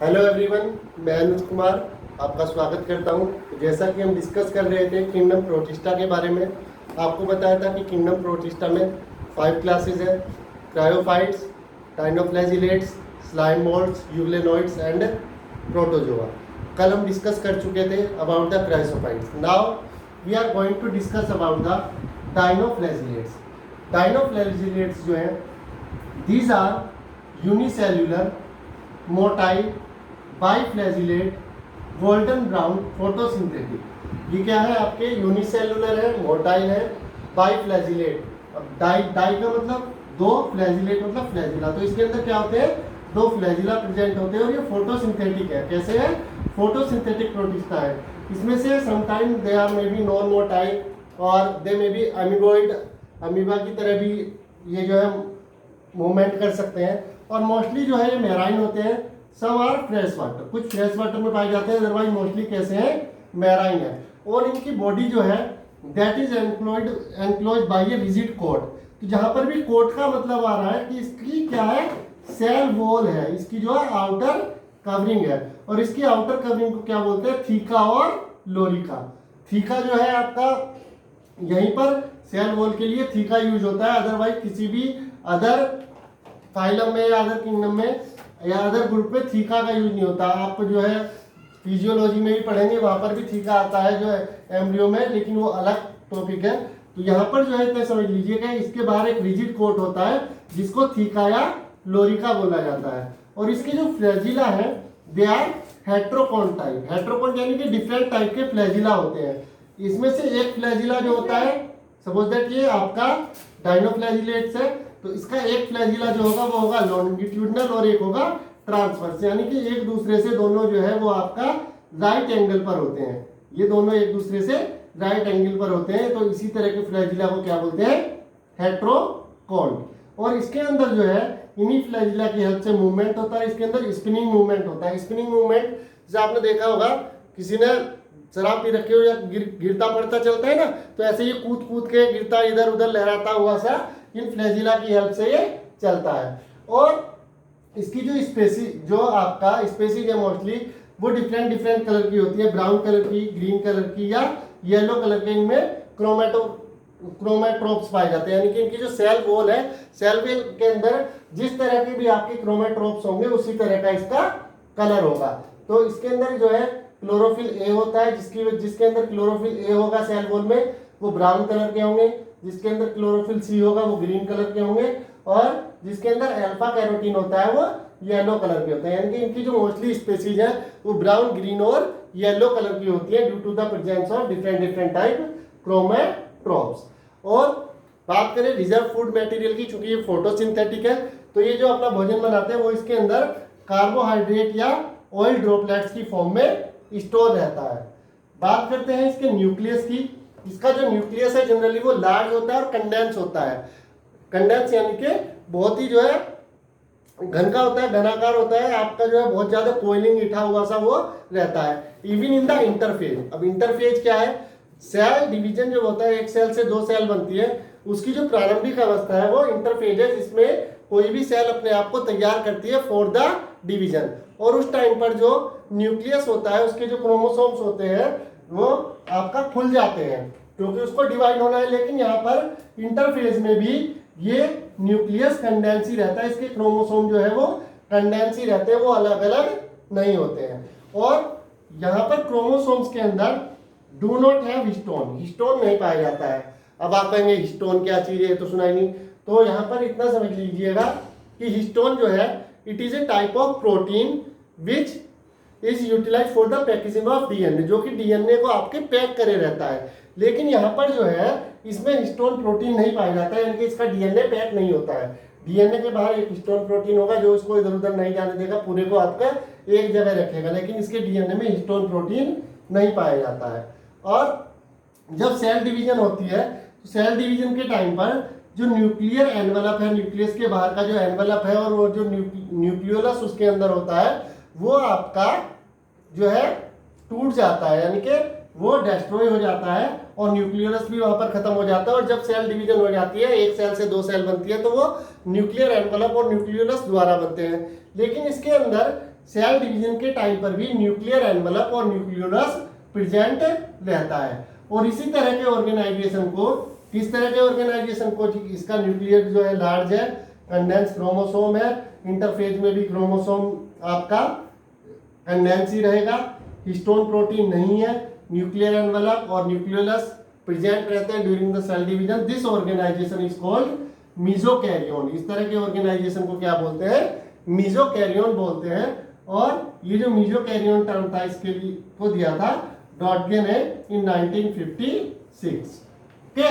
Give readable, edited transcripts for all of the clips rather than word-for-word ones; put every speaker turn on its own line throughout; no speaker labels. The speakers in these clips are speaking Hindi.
हेलो एवरीवन, मैं अनुज कुमार आपका स्वागत करता हूं। जैसा कि हम डिस्कस कर रहे थे किंगडम प्रोटिस्टा के बारे में, आपको बताया था कि किंगडम प्रोटिस्टा में 5 क्लासेस है: chrysophytes, dinoflagellates, slime moulds, euglenoids and protozoa. कल हम डिस्कस कर चुके थे about the chrysophytes. Now we are going to discuss about the dinoflagellates. Dinoflagellates जो हैं, these are unicellular, motile, biflagellate, golden brown, photosynthetic. ये क्या है? आपके यूनिसेल्युलर है, मोटाइल है, बाइफ्लैजिलेट। अब डाई डाई का मतलब दो, फ्लैजिलेट मतलब फ्लैजिला। तो इसके अंदर क्या होते हैं? दो फ्लैजिला प्रेजेंट होते हैं और ये फोटोसिंथेटिक है। कैसे है? फोटोसिंथेटिक प्रोटिस्टा है। इसमें से sometime they are may be non motile और they may be amoeboid, amoeba की तरह भी ये जो है मूवमेंट कर सकते हैं। और मोस्टली जो है ये मैराइन होते हैं। सम आर फ्रेश वाटर, कुछ फ्रेश वाटर में पाए जाते हैं, अदरवाइज मोस्टली कैसे हैं? मैराइन है। और इनकी बॉडी जो है that is enclosed by a rigid coat. तो जहां पर भी कोट का मतलब आ रहा है कि इसकी क्या है? सेल वॉल है, इसकी जो है आउटर कवरिंग है। और इसकी आउटर कवरिंग को क्या बोलते हैं? थीका और लोरिका। थीका जो है आपका यहीं पर सेल वॉल के लिए थीका यूज होता है, अदरवाइज किसी भी अदर फाइलम में या अदर किंगडम में या अदर ग्रुप में थीका का यूज नहीं होता। आप जो है फिजियोलॉजी में भी पढ़ेंगे, वहां पर भी थीका आता है जो है एम्ब्रियो में, लेकिन वो अलग टॉपिक है। तो यहाँ पर जो है इतने समझ लीजिएगा, इसके बाहर एक रिजिड कोट होता है जिसको थीका या लोरिका बोला जाता है। और इसके जो फ्लैजिला है दे आर हेट्रोकॉन टाइप। हेट्रोकॉन यानी कि डिफरेंट टाइप के फ्लैजिला होते हैं। इसमें से एक फ्लैजिला जो होता है, सपोज दैट ये आपका डायनोफ्लैजिलेट्स है, तो इसका एक फ्लैजिला जो होगा वो होगा लॉन्गिट्यूडनल और एक होगा ट्रांसवर्स, यानी कि एक दूसरे से दोनों जो है वो आपका राइट एंगल पर होते हैं। ये दोनों एक दूसरे से राइट एंगल पर होते हैं। तो इसी तरह के फ्लैजिला को क्या बोलते हैं? हेट्रोकॉन। और इसके अंदर जो है इन्हीं फ्लैजिला की हेल्प से मूवमेंट होता है। इसके अंदर स्पिनिंग मूवमेंट होता है। स्पिनिंग मूवमेंट जैसे आपने देखा होगा, किसी ने शराब पी रखी हो या गिरता पड़ता चलता है ना, तो ऐसे ये कूद कूद के गिरता, इधर उधर लहराता हुआ सा इन फ्लैजिला की हेल्प से ये चलता है। और इसकी जो स्पेसीज जो आपका स्पेसीज है मोस्टली वो डिफरेंट डिफरेंट कलर की होती है। ब्राउन कलर की, ग्रीन कलर की या येलो कलर के। इनमें क्रोमेट्रोप्स पाए जाते हैं, यानी कि इनकी जो सेल वॉल है, सेल वॉल के अंदर जिस तरह के भी आपके क्रोमेट्रोप्स होंगे उसी तरह का इसका कलर होगा। तो इसके अंदर जो है क्लोरोफिल ए होता है, जिसके अंदर क्लोरोफिल ए होगा सेल वॉल में वो ब्राउन कलर के होंगे, जिसके अंदर क्लोरोफिल सी होगा वो ग्रीन कलर के होंगे, और जिसके अंदर अल्फा कैरोटीन होता है वो येलो कलर के होते हैं। यानी कि इनकी जो मोस्टली स्पेसीज है वो ब्राउन, ग्रीन और येलो कलर की होती है due to the presence of different different type chromatophores. और बात करें रिजर्व फूड मटेरियल की, चूंकि ये फोटोसिंथेटिक है तो ये जो अपना भोजन बनाते हैं वो इसके अंदर कार्बोहाइड्रेट या ऑयल ड्रॉपलेट्स की फॉर्म में स्टोर रहता है। बात करते हैं इसके न्यूक्लियस की। इसका जो न्यूक्लियस है जनरली वो लार्ज होता है और कंडेंस होता है। कंडेंस यानी कि बहुत ही जो है घन का होता है, घनाकार होता है। आपका जो है बहुत ज्यादा कोयलिंग इठा हुआ सा वो रहता है। Even in the interphase. अब इंटरफेज क्या है? सेल डिवीजन जो होता है, एक सेल से दो सेल बनती है, उसकी जो प्रारंभिक अवस्था है वो इंटरफेज है, जिसमें कोई भी सेल अपने आप को तैयार करती है फॉर द डिवीजन। और उस टाइम पर जो न्यूक्लियस होता है, उसके जो क्रोमोसोम्स होते हैं वो आपका खुल जाते हैं क्योंकि उसको डिवाइड होना है। लेकिन यहाँ पर इंटरफेज में भी ये न्यूक्लियस कंडेंसी रहता है, इसके क्रोमोसोम जो है वो कंडेंसी रहते हैं, वो अलग अलग नहीं होते हैं। और यहाँ पर क्रोमोसोम्स के अंदर do not have histone, histone नहीं पाया जाता है। अब आप कहेंगे हिस्टोन क्या चीज है, तो सुना ही नहीं। तो यहाँ पर इतना समझ लीजिएगा कि हिस्टोन जो है it is a type of protein which is utilize for the packaging of DNA, जो कि डीएनए को आपके पैक करे रहता है। लेकिन यहाँ पर जो है इसमें हिस्टोन प्रोटीन नहीं पाया जाता है, यानी कि इसका डीएनए पैक नहीं होता है। डीएनए के बाहर एक हिस्टोन प्रोटीन होगा जो इसको इधर उधर नहीं जाने देगा, पूरे को आपका एक जगह रखेगा, लेकिन इसके डीएनए में हिस्टोन प्रोटीन नहीं पाया जाता है। और जब सेल डिवीजन होती है तो सेल डिवीजन के टाइम पर जो न्यूक्लियर एनवेलप है, न्यूक्लियस के बाहर का जो एनवेलप है और वो जो न्यूक्लियोलस उसके अंदर होता है वो आपका जो है टूट जाता है, यानी कि वो डिस्ट्रॉय हो जाता है और न्यूक्लियस भी वहां पर खत्म हो जाता है। और जब सेल डिवीजन हो जाती है, एक सेल से दो सेल बनती है, तो वो न्यूक्लियर एनवेलप और न्यूक्लियोलस द्वारा बनते हैं। लेकिन इसके अंदर सेल डिवीजन के टाइम पर भी न्यूक्लियर एनवलप और न्यूक्लियोलस प्रेजेंट रहता है। और इसी तरह के ऑर्गेनाइजेशन को, किस तरह के ऑर्गेनाइजेशन को, इसका न्यूक्लियर जो है लार्ज है, कंडेंस क्रोमोसोम है, इंटरफेज में भी क्रोमोसोम आपका कंडेंस ही रहेगा, हिस्टोन प्रोटीन नहीं है, न्यूक्लियर एनवलप और न्यूक्लियोलस प्रेजेंट रहते हैं during the cell division. This organisation is called mesokaryon. इस तरह के ऑर्गेनाइजेशन को क्या बोलते हैं? मीजोकैरियोन बोलते हैं। और ये जो मीजोकैरियोन टर्म था इसके लिए को दिया था डॉटगेन ने इन 1956। ओके,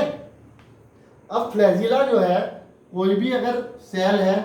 अब फ्लैजिला जो है, कोई भी अगर सेल है,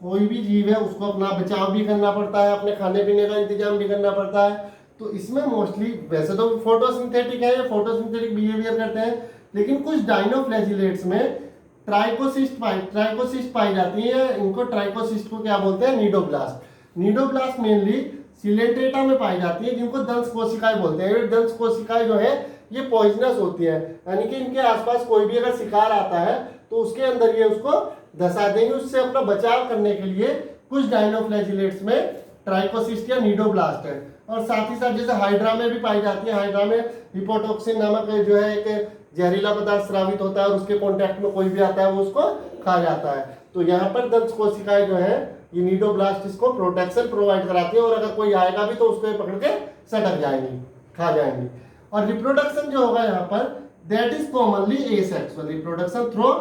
कोई भी जीव है, उसको अपना बचाव भी करना पड़ता है, अपने खाने पीने का इंतजाम भी करना पड़ता है। तो इसमें मोस्टली वैसे तो फोटोसिंथेटिक है, फोटोसिंथेटिक बिहेवियर करते हैं, लेकिन कुछ डायनोफ्लैजिलेट्स में ट्राइकोसिस्ट पाई जाती है। इनको ट्राइकोसिस्ट को क्या बोलते हैं? नीडोब्लास्ट। नीडोब्लास्ट मेनली सिलेंट्रेटा में पाई जाती है, जिनको दंश कोशिकाएं बोलते हैं। ये दंश कोशिकाएं जो है ये पॉइजनस होती है, यानी कि इनके आसपास कोई भी अगर शिकार आता है तो उसके अंदर ये उसको धसा देंगे। उससे अपना बचाव करने के लिए कुछ डायनोफ्लैजिलेट्स में ट्राइकोसिस्ट या नीडोब्लास्ट है। और साथ ही साथ जैसे हाइड्रा में भी पाई जाती है, हाइड्रा में हिपोटॉक्सिन नामक जो है एक जहरीला पदार्थ स्रावित होता है और उसके कॉन्टैक्ट में कोई भी आता है वो उसको खा जाता है। तो यहाँ पर दंश कोशिकाएं जो है ये नीडोब्लास्ट इसको प्रोटेक्शन प्रोवाइड कराती है, और अगर कोई आएगा भी तो उसको पकड़ के सटक जाएंगी, खा जाएंगी। और रिप्रोडक्शन जो होगा यहाँ पर, that is commonly asexual reproduction through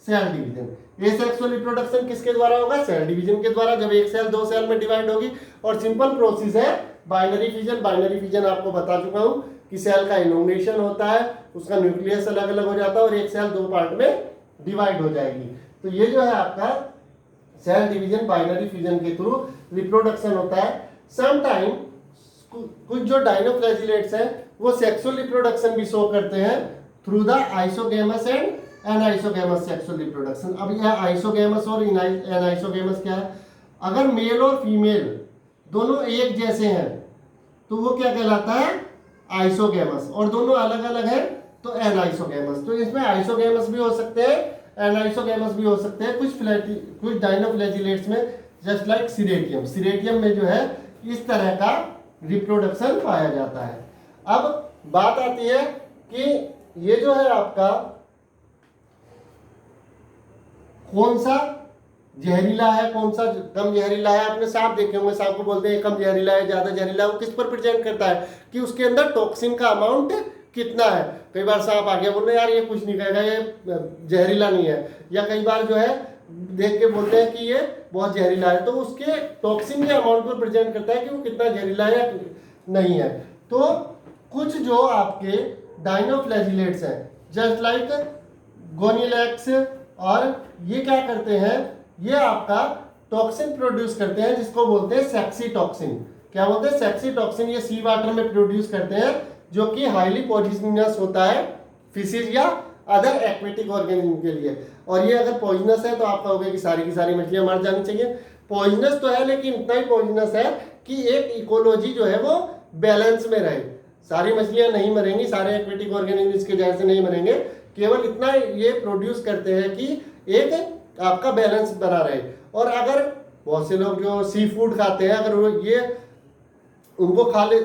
cell division. Asexual reproduction किसके द्वारा होगा? सेल डिवीजन के द्वारा, जब एक सेल दो सेल में डिवाइड होगी। और सिंपल प्रोसेस है बाइनरी फिजन। बाइनरी फिजन आपको बता चुका हूं कि सेल का इल्यूमिनेशन होता है, उसका न्यूक्लियस अलग अलग हो जाता है और एक सेल दो पार्ट में डिवाइड हो जाएगी। तो ये जो है आपका सेल डिवीजन बाइनरी फिजन के थ्रू रिप्रोडक्शन होता है। समटाइम कुछ जो डायनोफ्लैजिलेट्स हैं वो सेक्सुअल रिप्रोडक्शन भी शो करते हैं through the isogamous and anisogamous sexual reproduction. अब यह आइसोगेमस और एनाइसोगेमस क्या है? अगर मेल और फीमेल दोनों एक जैसे हैं तो वो क्या कहलाता है? आइसोगेमस। और दोनों अलग अलग हैं तो एनाइसोगेमस। तो इसमें आइसोगेमस भी हो सकते हैं, एनाइसोगेमस भी हो सकते हैं कुछ डायनोफ्लैजिलेट्स में, जस्ट लाइक सिरेटियम। सिरेटियम में जो है इस तरह का रिप्रोडक्शन पाया जाता है। अब बात आती है कि ये जो है आपका कौन सा जहरीला है, कौन सा कम जहरीला है। आपने सांप देखे होंगे, सांप को बोलते हैं कम जहरीला है, ज्यादा जहरीला है। वो किस पर प्रेजेंट करता है? कि उसके अंदर टॉक्सिन का अमाउंट कितना है। कई बार सांप आगे बोल रहे हैं यार ये कुछ नहीं कहेगा, ये जहरीला नहीं है, या कई बार जो है देख के बोलते हैं कि ये बहुत जहरीला है। तो उसके टॉक्सिन के अमाउंट पर प्रेजेंट करता है कि वो कितना जहरीला है या नहीं है। तो कुछ जो आपके डायनोफ्लैजिलेट्स हैं, जस्ट लाइक गोनिलैक्स, और ये क्या करते हैं? ये आपका टॉक्सिन प्रोड्यूस करते हैं जिसको बोलते हैं सेक्सी टॉक्सिन। क्या बोलते हैं? Sexy toxin. ये सी वाटर में प्रोड्यूस करते हैं, जो कि हाईली पॉइजनस होता है फिशेज या अदर एक्वेटिक ऑर्गेनिज्म के लिए। और ये अगर पॉइजनस है तो आप कहोगे कि सारी की सारी मछलियां मर जानी चाहिए। पॉइजनस तो है, लेकिन इतना ही पॉइजनस है कि एक इकोलॉजी जो है वो बैलेंस में रहे। सारी मछलियां नहीं मरेंगी, सारे एक्वेटिक ऑर्गेनिज्म इसके जैसे नहीं मरेंगे, केवल इतना ये प्रोड्यूस करते हैं कि एक आपका बैलेंस बना रहे। और अगर बहुत से लोग जो सी फूड खाते हैं, अगर वो ये उनको खा ले,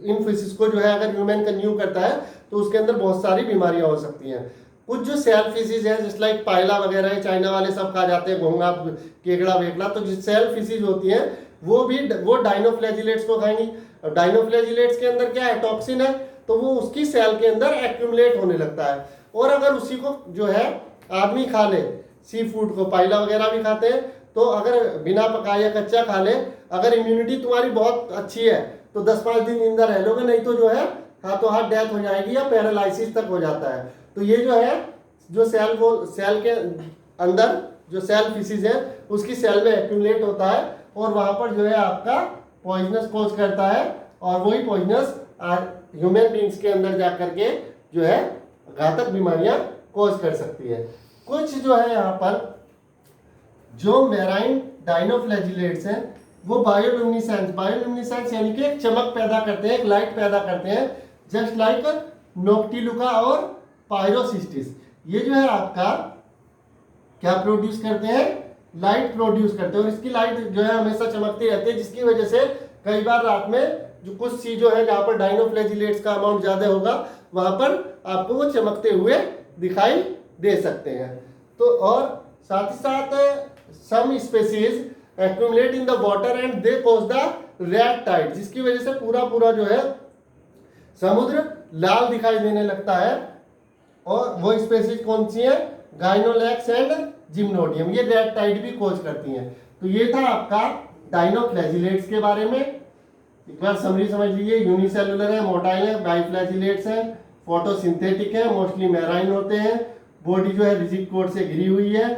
इन फिशेस को जो है अगर ह्यूमन कंज्यूम करता है तो उसके अंदर बहुत सारी बीमारियां हो सकती हैं। कुछ जो सेल फिशेस है, जस्ट लाइक पायला वगैरह, चाइना वाले सब खा जाते हैं, घोंगा, केकड़ा वेकड़ा। तो जो सेल फिशेस होती हैं वो डायनोफ्लैजिलेट्स को खाएंगी। और डायनोफ्लैजिलेट्स के अंदर क्या है? टॉक्सिन है, तो वो उसकी सेल के अंदर एक्यूमुलेट होने लगता है। और अगर उसी को जो है आदमी खा ले, सी फूड को, पायला वगैरह भी खाते हैं, तो अगर बिना पकाए या कच्चा खा ले, अगर इम्यूनिटी तुम्हारी बहुत अच्छी है तो 10-5 दिन जिंदा रह लोगे, नहीं तो जो है हाथों हाथ डेथ हो जाएगी या पैरालाइसिस तक हो जाता है। तो ये जो है जो सेल के अंदर जो सेल फिशेस है उसकी सेल में एक्यूमुलेट होता है, और वहां पर जो है आपका पॉइजनस कॉज करता है, और वही पॉइजनस ह्यूमन बींग्स के अंदर जाकर के जो है घातक बीमारियां कॉज कर सकती है। कुछ जो है यहाँ पर जो मैराइन डायनोफ्लैजिलेट्स हैं वो बायोल्यूमिनेसेंस यानी कि एक चमक पैदा करते हैं, एक लाइट पैदा करते हैं, जस्ट लाइक नोक्टिलुका और पायरोसिस्टिस। ये जो है आपका क्या प्रोड्यूस करते हैं? लाइट प्रोड्यूस करते हैं और इसकी लाइट जो है हमेशा चमकती रहती है, जिसकी वजह से कई बार रात में जो कुछ चीजों है जहाँ पर डाइनोफ्लैजिलेट्स का अमाउंट ज्यादा होगा वहां पर आपको वो चमकते हुए दिखाई दे सकते हैं। तो और साथ ही साथ some species accumulate in the water and they cause the red tide, जिसकी वजह से पूरा जो है समुद्र लाल दिखाई देने लगता है। और वो स्पेसीज कौन सी है? गाइनोलैक्स एंड जिम्नोडियम, ये रेड टाइड भी कॉज करती हैं। तो ये था आपका डाइनोफ्लैजिलेट्स के बारे में। एक बार समरी समझ लीजिए, यूनिसेलुलर है, मोटाइल है, बाइफ्लैजिलेट्स है, फोटोसिंथेटिक है, मोस्टली मैराइन होते हैं, बॉडी जो है रिजिड कोड से घिरी हुई है,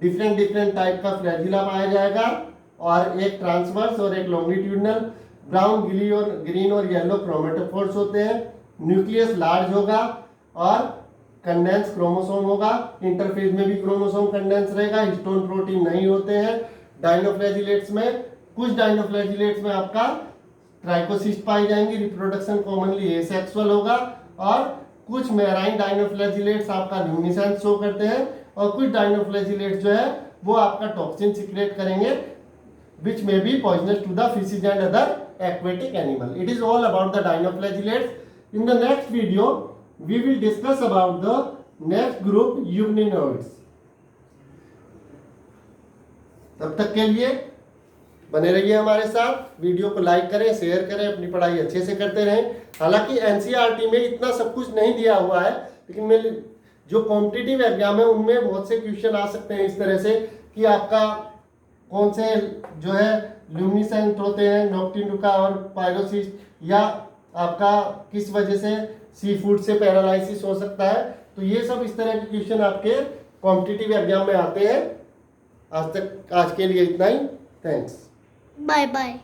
डिफरेंट टाइप का फ्लैजिला पाया जाएगा और एक ट्रांसवर्स और एक लॉन्गिट्यूडनल, ब्राउन ग्रीन और येलो क्रोमेटोफोर्स होते हैं, न्यूक्लियस लार्ज होगा और कंडेंस क्रोमोसोम होगा, इंटरफेज में भी क्रोमोसोम कंडेंस रहेगा, हिस्टोन प्रोटीन नहीं होते हैं डाइनोफ्लैजिलेट्स में। कुछ डाइनोफ्लैजिलेट्स में आपका ट्राइकोसिस्ट पाई जाएंगी, रिप्रोडक्शन कॉमनली एसेक्सुअल होगा और कुछ मैराइन डाइनोफ्लैजिलेट्स आपका ल्यूमिनेसेंस शो करते हैं और कुछ डाइनोफ्लैजिलेट्स जो है वो आपका टॉक्सिन सीक्रेट करेंगे which may be poisonous to the fishes and other aquatic animal. It is all about the dinoflagellates. In the next video, we will discuss about the next group, Euglenoids. तब तक के लिए बने रहिए हमारे साथ, वीडियो को लाइक करें, शेयर करें, अपनी पढ़ाई अच्छे से करते रहें। हालांकि एनसीईआरटी में इतना सब कुछ नहीं दिया हुआ है, लेकिन मेरे जो कॉम्पिटिटिव एग्जाम है उनमें बहुत से क्वेश्चन आ सकते हैं इस तरह से कि आपका कौन से जो है ल्यूमिनेसेंट होते हैं, नॉक्टिनुका और पायरोसिस्ट, या आपका किस वजह से सी फूड से पैरालाइसिस हो सकता है। तो ये सब इस तरह के क्वेश्चन आपके कॉम्पिटिटिव एग्जाम में आते हैं। आज के लिए इतना ही। थैंक्स।
Bye bye.